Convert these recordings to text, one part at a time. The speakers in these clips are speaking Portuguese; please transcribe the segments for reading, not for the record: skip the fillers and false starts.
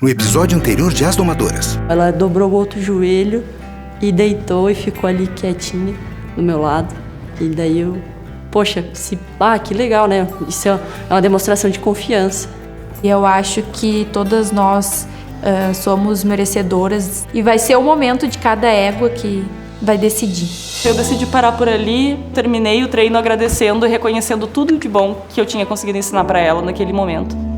no episódio anterior de As Domadoras. Ela dobrou o outro joelho e deitou e ficou ali quietinha do meu lado. E daí eu, poxa, que legal, né? Isso é uma demonstração de confiança. E eu acho que todas nós somos merecedoras e vai ser o momento de cada égua que vai decidir. Eu decidi parar por ali, terminei o treino agradecendo e reconhecendo tudo de bom que eu tinha conseguido ensinar para ela naquele momento.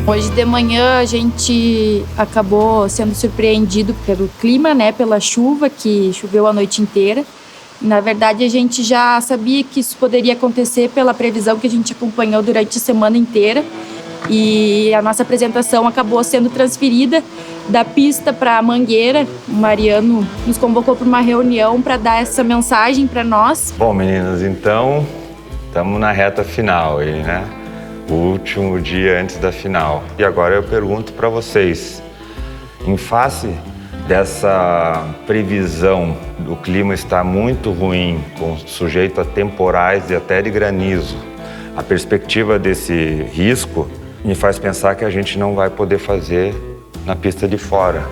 Hoje de manhã a gente acabou sendo surpreendido pelo clima, né, pela chuva que choveu a noite inteira. Na verdade, a gente já sabia que isso poderia acontecer pela previsão que a gente acompanhou durante a semana inteira. E a nossa apresentação acabou sendo transferida da pista para a Mangueira. O Mariano nos convocou para uma reunião para dar essa mensagem para nós. Bom, meninas, então estamos na reta final aí, né? O último dia antes da final. E agora eu pergunto para vocês, em face dessa previsão do clima estar muito ruim, sujeito a temporais e até de granizo, a perspectiva desse risco me faz pensar que a gente não vai poder fazer na pista de fora.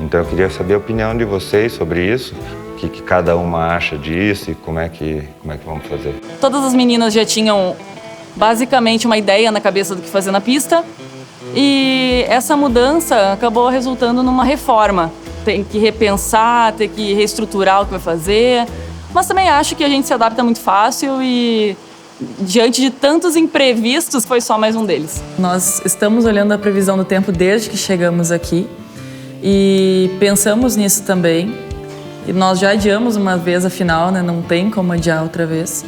Então eu queria saber a opinião de vocês sobre isso, o que cada uma acha disso e como é que vamos fazer. Todas as meninas já tinham basicamente uma ideia na cabeça do que fazer na pista e essa mudança acabou resultando numa reforma. Tem que repensar, tem que reestruturar o que vai fazer, mas também acho que a gente se adapta muito fácil e diante de tantos imprevistos foi só mais um deles. Nós estamos olhando a previsão do tempo desde que chegamos aqui e pensamos nisso também. E nós já adiamos uma vez a final, né? Não tem como adiar outra vez.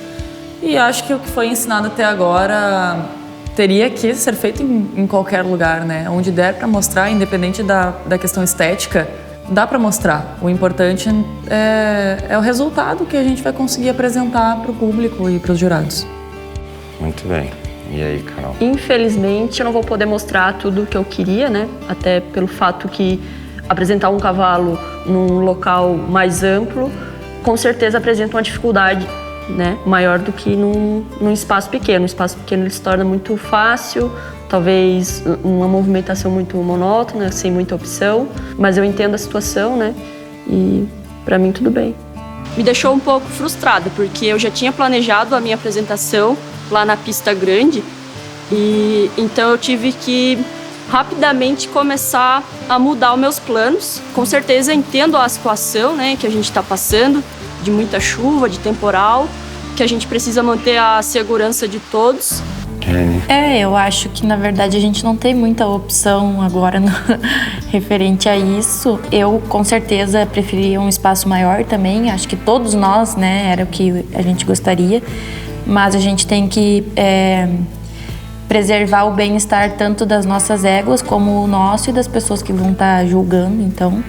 E acho que o que foi ensinado até agora teria que ser feito em qualquer lugar, né? Onde der para mostrar, independente da questão estética, dá para mostrar. O importante é o resultado que a gente vai conseguir apresentar para o público e para os jurados. Muito bem. E aí, Carol? Infelizmente, eu não vou poder mostrar tudo o que eu queria, né? Até pelo fato que apresentar um cavalo num local mais amplo, com certeza apresenta uma dificuldade, né, maior do que num espaço pequeno. No espaço pequeno ele se torna muito fácil, talvez uma movimentação muito monótona, sem muita opção, mas eu entendo a situação, né, e para mim tudo bem. Me deixou um pouco frustrada, porque eu já tinha planejado a minha apresentação lá na pista grande, e então eu tive que rapidamente começar a mudar os meus planos. Com certeza entendo a situação, né, que a gente está passando, de muita chuva, de temporal, que a gente precisa manter a segurança de todos. Eu acho que na verdade a gente não tem muita opção agora referente a isso. Eu com certeza preferia um espaço maior também, acho que todos nós, né, era o que a gente gostaria, mas a gente tem que preservar o bem-estar tanto das nossas éguas como o nosso e das pessoas que vão estar julgando, então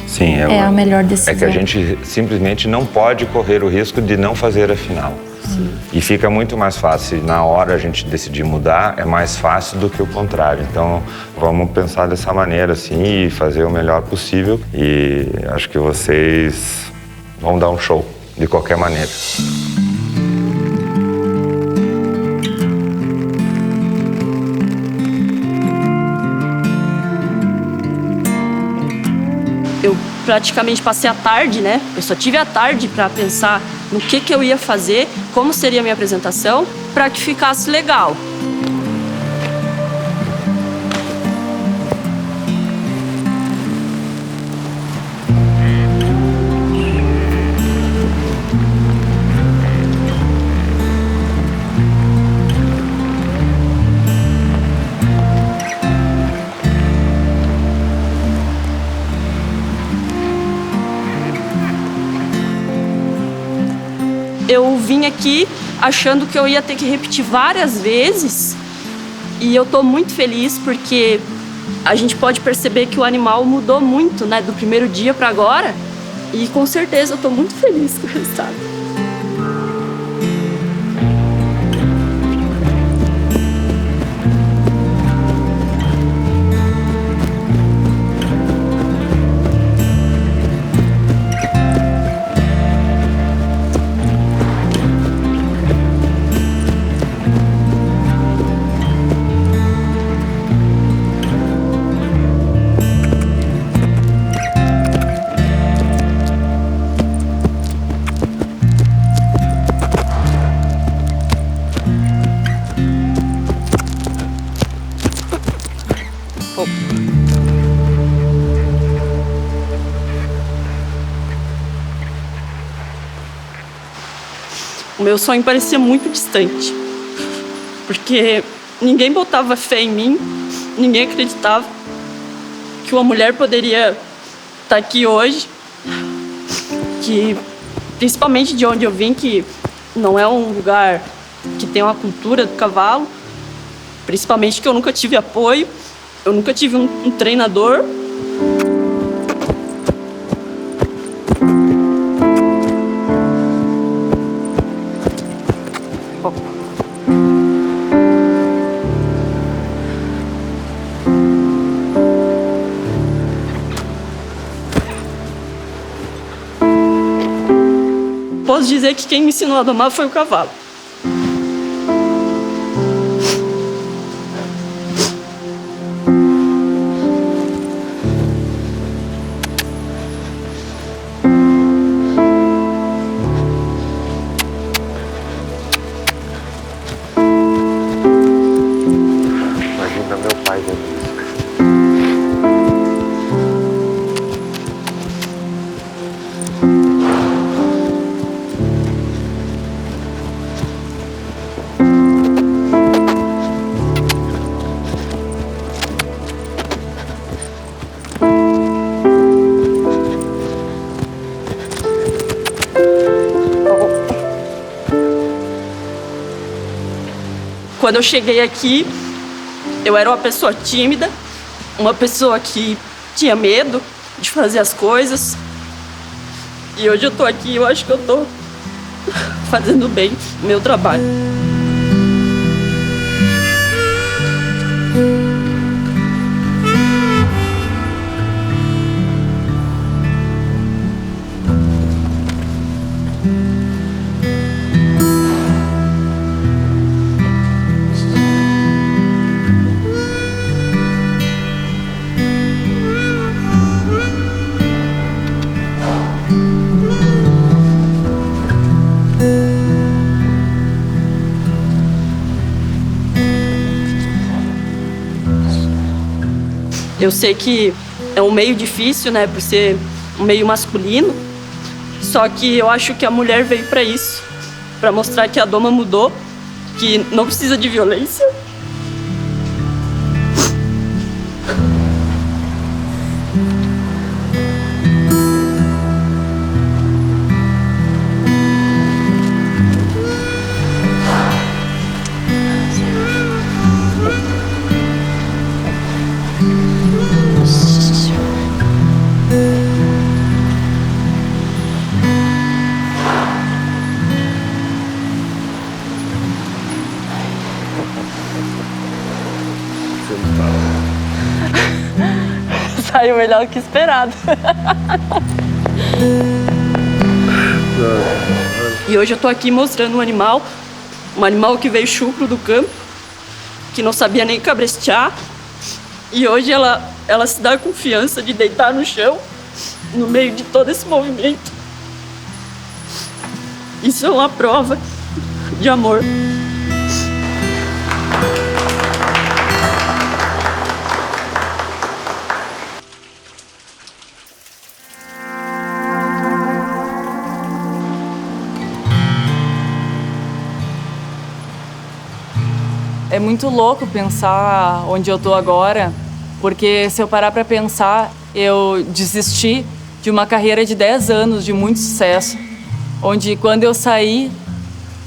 sim, é a melhor decisão. É que a gente simplesmente não pode correr o risco de não fazer a final. Sim. E fica muito mais fácil. Na hora a gente decidir mudar, é mais fácil do que o contrário. Então, vamos pensar dessa maneira, assim, e fazer o melhor possível. E acho que vocês vão dar um show, de qualquer maneira. Eu praticamente passei a tarde, né? Eu só tive a tarde para pensar no que eu ia fazer, como seria a minha apresentação, para que ficasse legal. vim aqui achando que eu ia ter que repetir várias vezes. E eu tô muito feliz porque a gente pode perceber que o animal mudou muito, né, do primeiro dia para agora. E com certeza eu tô muito feliz com o resultado. O meu sonho parecia muito distante, porque ninguém botava fé em mim, ninguém acreditava que uma mulher poderia estar aqui hoje, que principalmente de onde eu vim, que não é um lugar que tem uma cultura do cavalo, principalmente que eu nunca tive apoio, eu nunca tive um treinador. Posso dizer que quem me ensinou a domar foi o cavalo. Imagina meu pai vendo isso. Quando eu cheguei aqui, eu era uma pessoa tímida, uma pessoa que tinha medo de fazer as coisas. E hoje eu tô aqui, eu acho que eu tô fazendo bem o meu trabalho. Eu sei que é um meio difícil, né, por ser um meio masculino, só que eu acho que a mulher veio para isso, para mostrar que a doma mudou, que não precisa de violência. Saiu melhor que esperado. E hoje eu tô aqui mostrando um animal que veio chucro do campo, que não sabia nem cabrestear. E hoje ela se dá a confiança de deitar no chão, no meio de todo esse movimento. Isso é uma prova de amor. É muito louco pensar onde eu tô agora, porque se eu parar para pensar, eu desisti de uma carreira de 10 anos de muito sucesso, onde quando eu saí,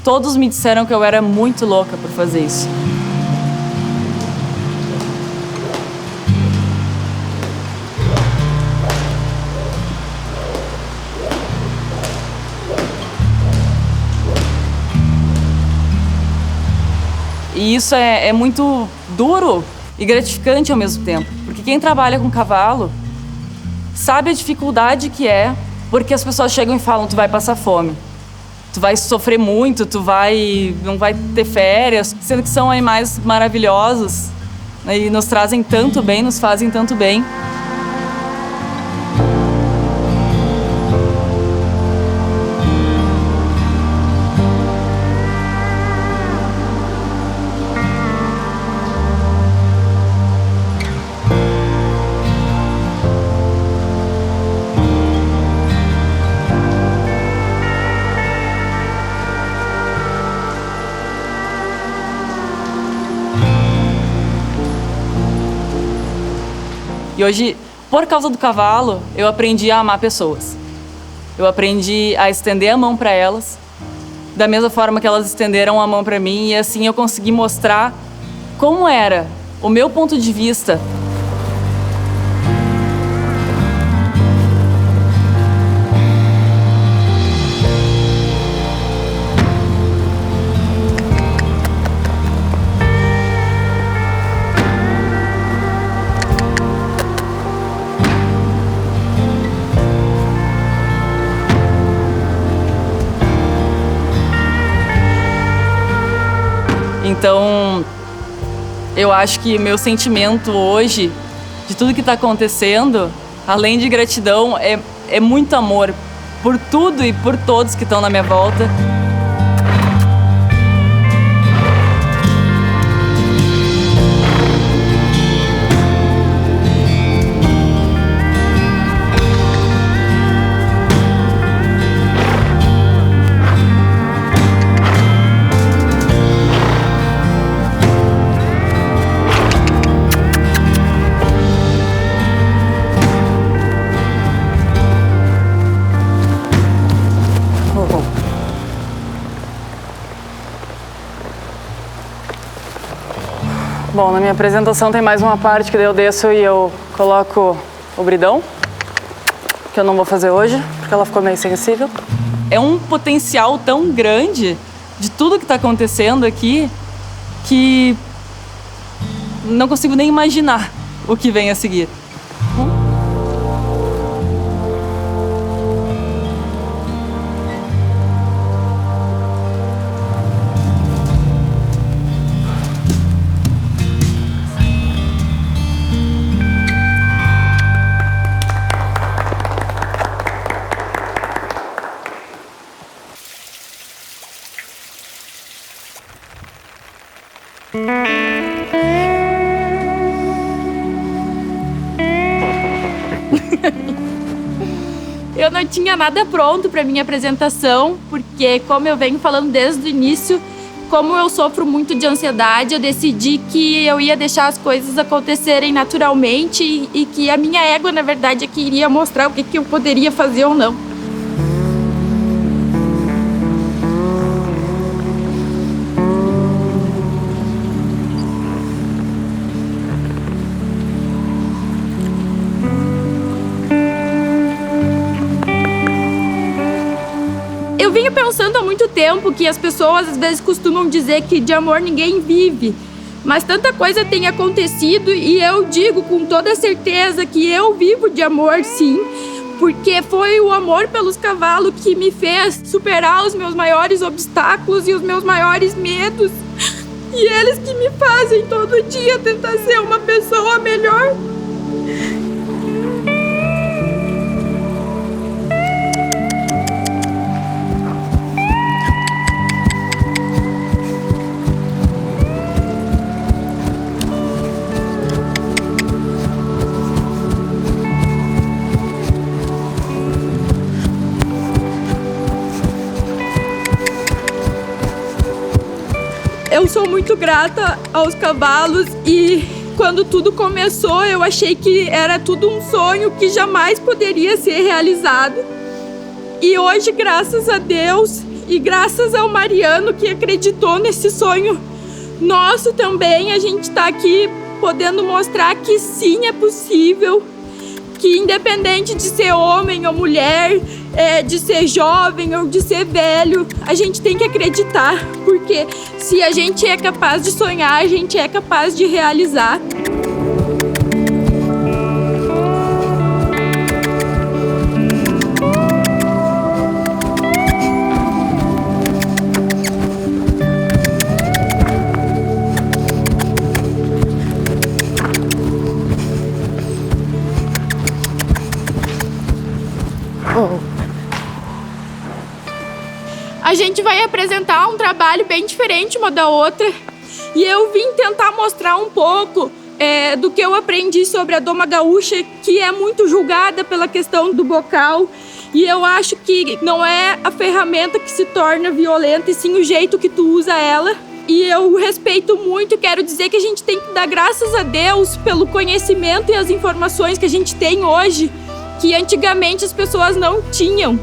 todos me disseram que eu era muito louca por fazer isso. E isso é muito duro e gratificante ao mesmo tempo. Porque quem trabalha com cavalo sabe a dificuldade que é, porque as pessoas chegam e falam, tu vai passar fome, tu vai sofrer muito, não vai ter férias, sendo que são animais maravilhosos, né, e nos trazem tanto bem, nos fazem tanto bem. E hoje, por causa do cavalo, eu aprendi a amar pessoas. Eu aprendi a estender a mão para elas, da mesma forma que elas estenderam a mão para mim, e assim eu consegui mostrar como era o meu ponto de vista. Então, eu acho que meu sentimento hoje, de tudo que está acontecendo, além de gratidão, é muito amor por tudo e por todos que estão na minha volta. Bom, na minha apresentação tem mais uma parte que daí eu desço e eu coloco o bridão, que eu não vou fazer hoje, porque ela ficou meio sensível. É um potencial tão grande de tudo que está acontecendo aqui que não consigo nem imaginar o que vem a seguir. Eu não tinha nada pronto para minha apresentação, porque, como eu venho falando desde o início, como eu sofro muito de ansiedade, eu decidi que eu ia deixar as coisas acontecerem naturalmente e que a minha égua, na verdade, é que iria mostrar o que eu poderia fazer ou não. Eu venho pensando há muito tempo que as pessoas às vezes costumam dizer que de amor ninguém vive, mas tanta coisa tem acontecido e eu digo com toda certeza que eu vivo de amor, sim, porque foi o amor pelos cavalos que me fez superar os meus maiores obstáculos e os meus maiores medos, e eles que me fazem todo dia tentar ser uma pessoa melhor. Eu sou muito grata aos cavalos e quando tudo começou eu achei que era tudo um sonho que jamais poderia ser realizado. E hoje, graças a Deus, E graças ao Mariano, que acreditou nesse sonho nosso também, a gente está aqui podendo mostrar que sim, é possível, que independente de ser homem ou mulher, de ser jovem ou de ser velho, a gente tem que acreditar, porque se a gente é capaz de sonhar, a gente é capaz de realizar. A gente vai apresentar um trabalho bem diferente uma da outra e eu vim tentar mostrar um pouco do que eu aprendi sobre a doma gaúcha, que é muito julgada pela questão do bocal, e eu acho que não é a ferramenta que se torna violenta, e sim o jeito que tu usa ela. E eu respeito muito, quero dizer que a gente tem que dar graças a Deus pelo conhecimento e as informações que a gente tem hoje, que antigamente as pessoas não tinham.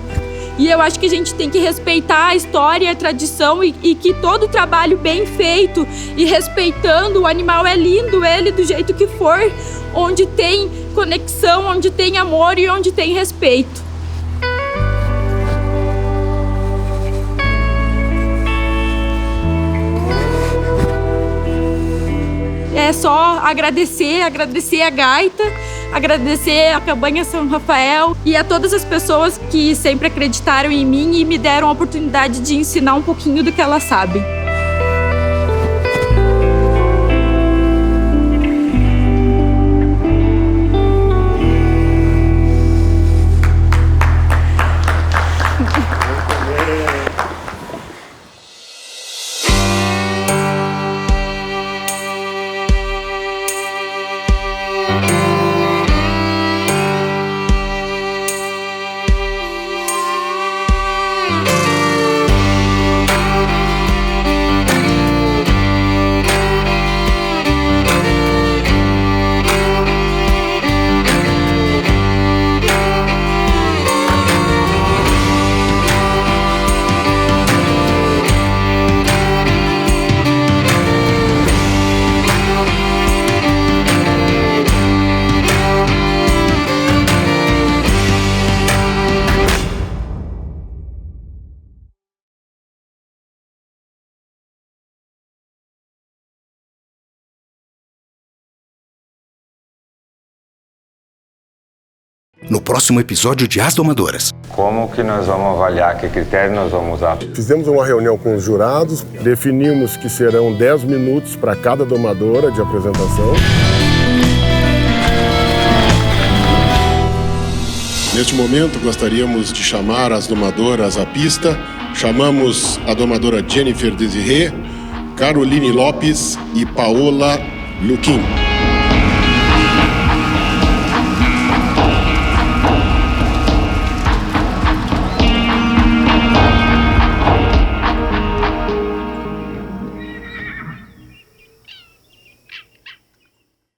E eu acho que a gente tem que respeitar a história e a tradição e que todo trabalho bem feito e respeitando o animal é lindo, ele do jeito que for, onde tem conexão, onde tem amor e onde tem respeito. É só agradecer a gaita, agradecer a Cabanha São Rafael e a todas as pessoas que sempre acreditaram em mim e me deram a oportunidade de ensinar um pouquinho do que elas sabem. No próximo episódio de As Domadoras. Como que nós vamos avaliar? Que critério nós vamos usar? Fizemos uma reunião com os jurados, definimos que serão 10 minutos para cada domadora de apresentação. Neste momento, gostaríamos de chamar as domadoras à pista. Chamamos a domadora Jennifer Desirê, Caroline Lopes e Paola Luquim.